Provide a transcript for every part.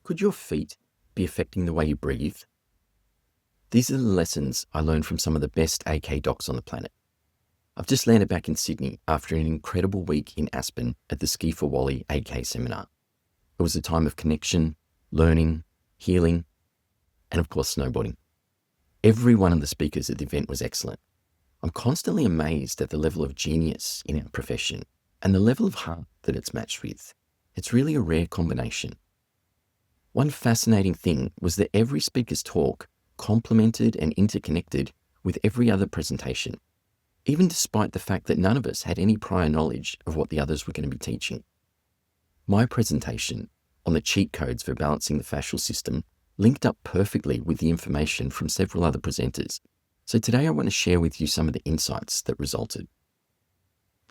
Could your feet be affecting the way you breathe? These are the lessons I learned from some of the best AK docs on the planet. I've just landed back in Sydney after an incredible week in Aspen at the Ski for Wally AK seminar. It was a time of connection, learning, healing, and of course snowboarding. Every one of the speakers at the event was excellent. I'm constantly amazed at the level of genius in our profession and the level of heart that it's matched with. It's really a rare combination. One fascinating thing was that every speaker's talk complemented and interconnected with every other presentation, even despite the fact that none of us had any prior knowledge of what the others were going to be teaching. My presentation on the cheat codes for balancing the fascial system linked up perfectly with the information from several other presenters. So today I want to share with you some of the insights that resulted.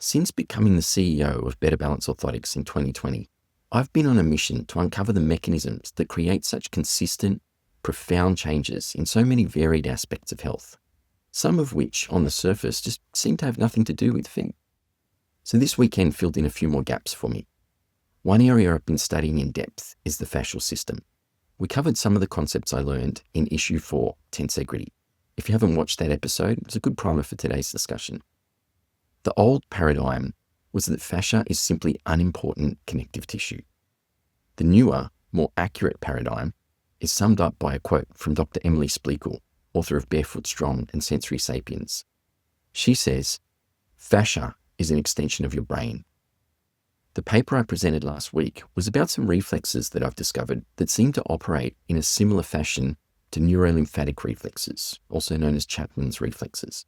Since becoming the CEO of Better Balance Orthotics in 2020, I've been on a mission to uncover the mechanisms that create such consistent, profound changes in so many varied aspects of health, some of which on the surface just seem to have nothing to do with feet. So this weekend filled in a few more gaps for me. One area I've been studying in depth is the fascial system. We covered some of the concepts I learned in issue 4, tensegrity. If you haven't watched that episode, it's a good primer for today's discussion. The old paradigm was that fascia is simply unimportant connective tissue. The newer, more accurate paradigm is summed up by a quote from Dr. Emily Spliegel, author of Barefoot Strong and Sensory Sapiens. She says, fascia is an extension of your brain. The paper I presented last week was about some reflexes that I've discovered that seem to operate in a similar fashion to neurolymphatic reflexes, also known as Chapman's reflexes.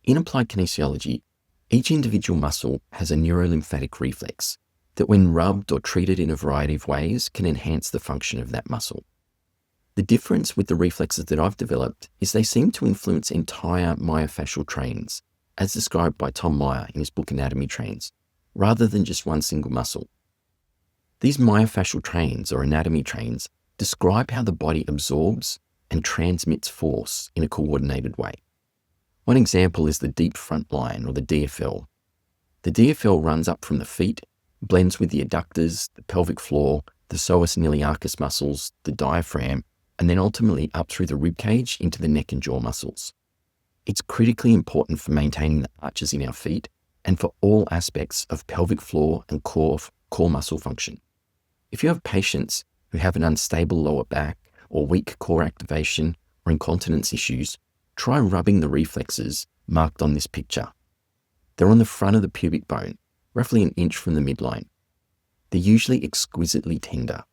In applied kinesiology, each individual muscle has a neurolymphatic reflex that when rubbed or treated in a variety of ways can enhance the function of that muscle. The difference with the reflexes that I've developed is they seem to influence entire myofascial trains, as described by Tom Meyer in his book Anatomy Trains, rather than just one single muscle. These myofascial trains or anatomy trains describe how the body absorbs and transmits force in a coordinated way. One example is the deep front line, or the DFL. The DFL runs up from the feet, blends with the adductors, the pelvic floor, the psoas and iliacus muscles, the diaphragm, and then ultimately up through the rib cage into the neck and jaw muscles. It's critically important for maintaining the arches in our feet and for all aspects of pelvic floor and core muscle function. If you have patients who have an unstable lower back or weak core activation or incontinence issues, try rubbing the reflexes marked on this picture. They're on the front of the pubic bone, roughly an inch from the midline. They're usually exquisitely tender.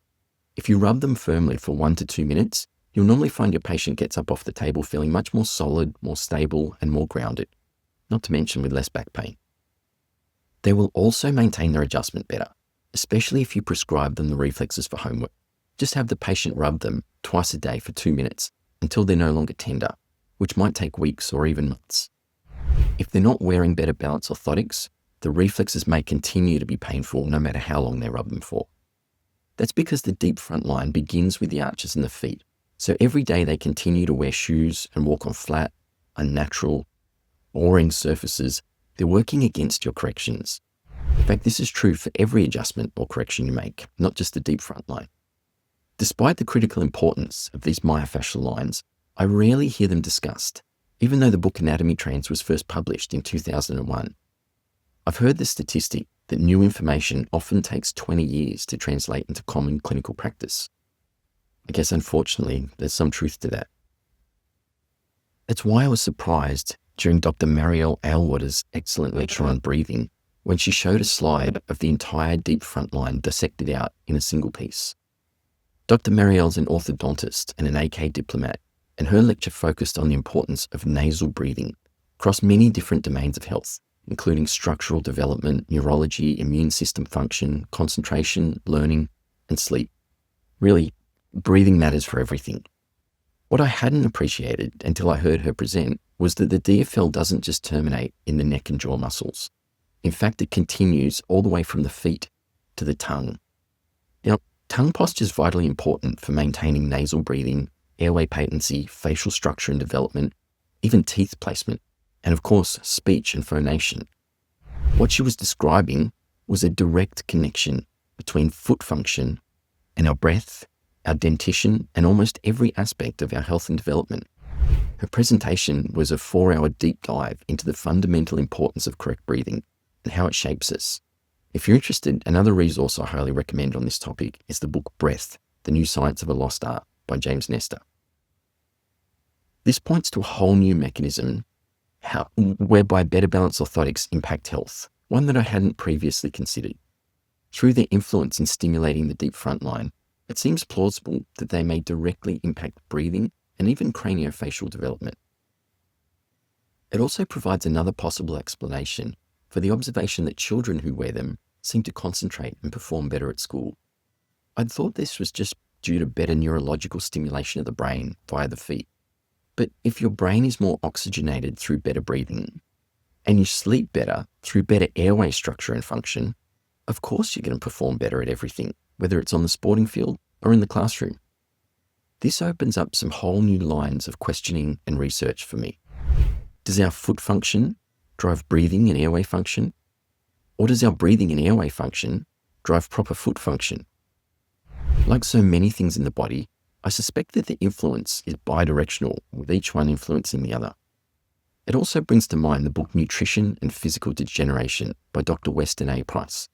If you rub them firmly for 1 to 2 minutes, you'll normally find your patient gets up off the table feeling much more solid, more stable, and more grounded, not to mention with less back pain. They will also maintain their adjustment better, especially if you prescribe them the reflexes for homework. Just have the patient rub them twice a day for 2 minutes until they're no longer tender, which might take weeks or even months. If they're not wearing Better Balance orthotics, the reflexes may continue to be painful no matter how long they rub them for. That's because the deep front line begins with the arches in the feet, so every day they continue to wear shoes and walk on flat, unnatural, boring surfaces. They're working against your corrections. In fact, this is true for every adjustment or correction you make, not just the deep front line. Despite the critical importance of these myofascial lines, I rarely hear them discussed, even though the book Anatomy Trains was first published in 2001. I've heard the statistic that new information often takes 20 years to translate into common clinical practice. I guess unfortunately, there's some truth to that. That's why I was surprised during Dr. Marielle Alewaters' excellent lecture on breathing when she showed a slide of the entire deep front line dissected out in a single piece. Dr. Marielle's an orthodontist and an AK diplomat, and her lecture focused on the importance of nasal breathing across many different domains of health, including structural development, neurology, immune system function, concentration, learning, and sleep. Really, breathing matters for everything. What I hadn't appreciated until I heard her present was that the DFL doesn't just terminate in the neck and jaw muscles. In fact, it continues all the way from the feet to the tongue. Now, tongue posture is vitally important for maintaining nasal breathing, airway patency, facial structure and development, even teeth placement, and of course, speech and phonation. What she was describing was a direct connection between foot function and our breath, our dentition, and almost every aspect of our health and development. Her presentation was a 4-hour deep dive into the fundamental importance of correct breathing and how it shapes us. If you're interested, another resource I highly recommend on this topic is the book Breath, The New Science of a Lost Art by James Nestor. This points to a whole new mechanism whereby better balanced orthotics impact health, one that I hadn't previously considered. Through their influence in stimulating the deep frontline, it seems plausible that they may directly impact breathing and even craniofacial development. It also provides another possible explanation for the observation that children who wear them seem to concentrate and perform better at school. I'd thought this was just due to better neurological stimulation of the brain via the feet. But if your brain is more oxygenated through better breathing, and you sleep better through better airway structure and function, of course you're going to perform better at everything, whether it's on the sporting field or in the classroom. This opens up some whole new lines of questioning and research for me. Does our foot function drive breathing and airway function? Or does our breathing and airway function drive proper foot function? Like so many things in the body, I suspect that the influence is bidirectional, with each one influencing the other. It also brings to mind the book Nutrition and Physical Degeneration by Dr. Weston A. Price.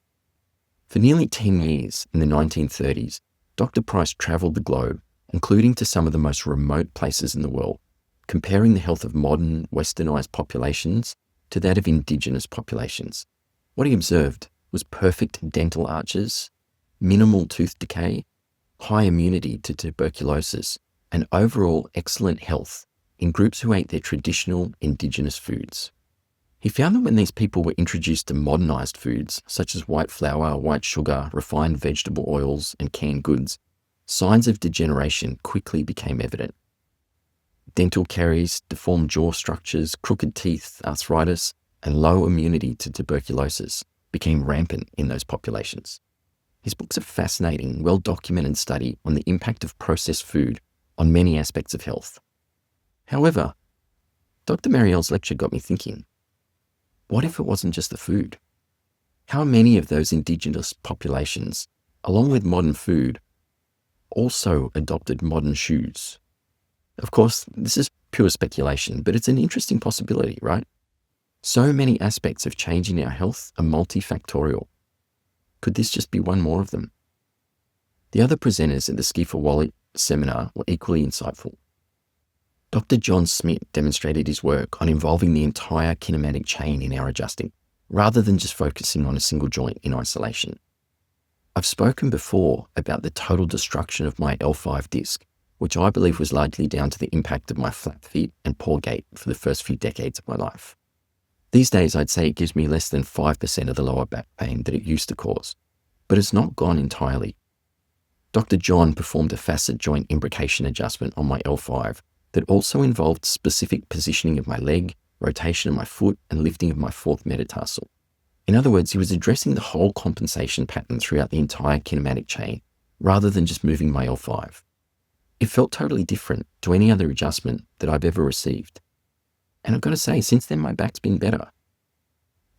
For nearly 10 years in the 1930s, Dr. Price travelled the globe, including to some of the most remote places in the world, comparing the health of modern, westernised populations to that of indigenous populations. What he observed was perfect dental arches, minimal tooth decay, high immunity to tuberculosis, and overall excellent health in groups who ate their traditional indigenous foods. He found that when these people were introduced to modernized foods, such as white flour, white sugar, refined vegetable oils, and canned goods, signs of degeneration quickly became evident. Dental caries, deformed jaw structures, crooked teeth, arthritis, and low immunity to tuberculosis became rampant in those populations. His book's a fascinating, well-documented study on the impact of processed food on many aspects of health. However, Dr. Marielle's lecture got me thinking, what if it wasn't just the food? How many of those indigenous populations, along with modern food, also adopted modern shoes? Of course, this is pure speculation, but it's an interesting possibility, right? So many aspects of changing our health are multifactorial. Could this just be one more of them? The other presenters at the Ski for Wally seminar were equally insightful. Dr. John Smit demonstrated his work on involving the entire kinematic chain in our adjusting, rather than just focusing on a single joint in isolation. I've spoken before about the total destruction of my L5 disc, which I believe was largely down to the impact of my flat feet and poor gait for the first few decades of my life. These days, I'd say it gives me less than 5% of the lower back pain that it used to cause, but it's not gone entirely. Dr. John performed a facet joint imbrication adjustment on my L5 that also involved specific positioning of my leg, rotation of my foot, and lifting of my fourth metatarsal. In other words, he was addressing the whole compensation pattern throughout the entire kinematic chain, rather than just moving my L5. It felt totally different to any other adjustment that I've ever received. And I've got to say, since then my back's been better.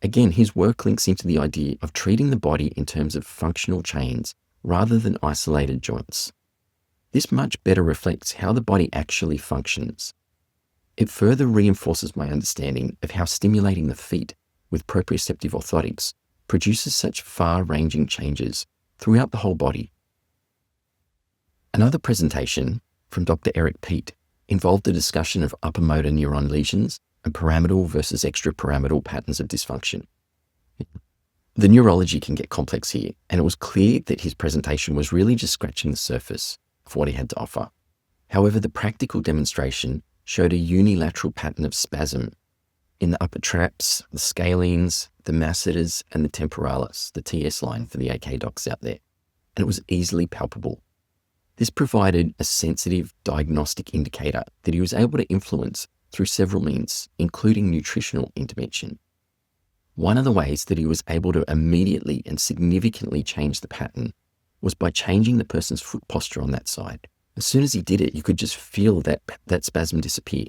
Again, his work links into the idea of treating the body in terms of functional chains rather than isolated joints. This much better reflects how the body actually functions. It further reinforces my understanding of how stimulating the feet with proprioceptive orthotics produces such far-ranging changes throughout the whole body. Another presentation from Dr. Eric Peet involved a discussion of upper motor neuron lesions and pyramidal versus extrapyramidal patterns of dysfunction. The neurology can get complex here, and it was clear that his presentation was really just scratching the surface of what he had to offer. However, the practical demonstration showed a unilateral pattern of spasm in the upper traps, the scalenes, the masseters, and the temporalis, the TS line for the AK docs out there, and it was easily palpable. This provided a sensitive diagnostic indicator that he was able to influence through several means, including nutritional intervention. One of the ways that he was able to immediately and significantly change the pattern was by changing the person's foot posture on that side. As soon as he did it, you could just feel that spasm disappear.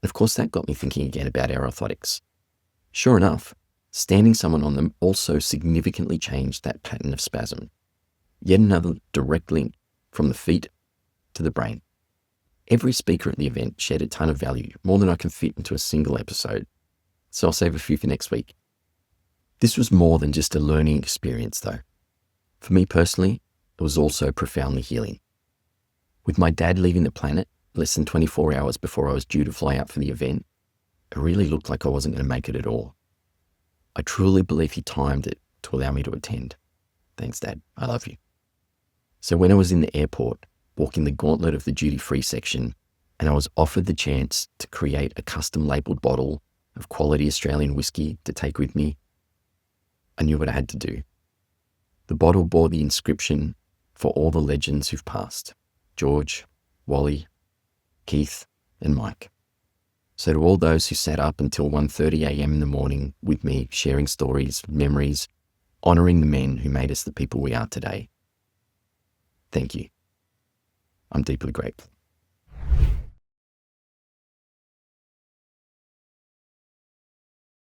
And of course, that got me thinking again about our orthotics. Sure enough, standing someone on them also significantly changed that pattern of spasm. Yet another direct link from the feet to the brain. Every speaker at the event shared a ton of value, more than I can fit into a single episode, so I'll save a few for next week. This was more than just a learning experience though. For me personally, it was also profoundly healing. With my dad leaving the planet less than 24 hours before I was due to fly out for the event, it really looked like I wasn't going to make it at all. I truly believe he timed it to allow me to attend. Thanks, Dad. I love you. So when I was in the airport, walking the gauntlet of the duty-free section, and I was offered the chance to create a custom-labelled bottle of quality Australian whiskey to take with me, I knew what I had to do. The bottle bore the inscription for all the legends who've passed: George, Wally, Keith, and Mike. So to all those who sat up until 1:30 a.m. in the morning with me, sharing stories, memories, honouring the men who made us the people we are today, thank you. I'm deeply grateful.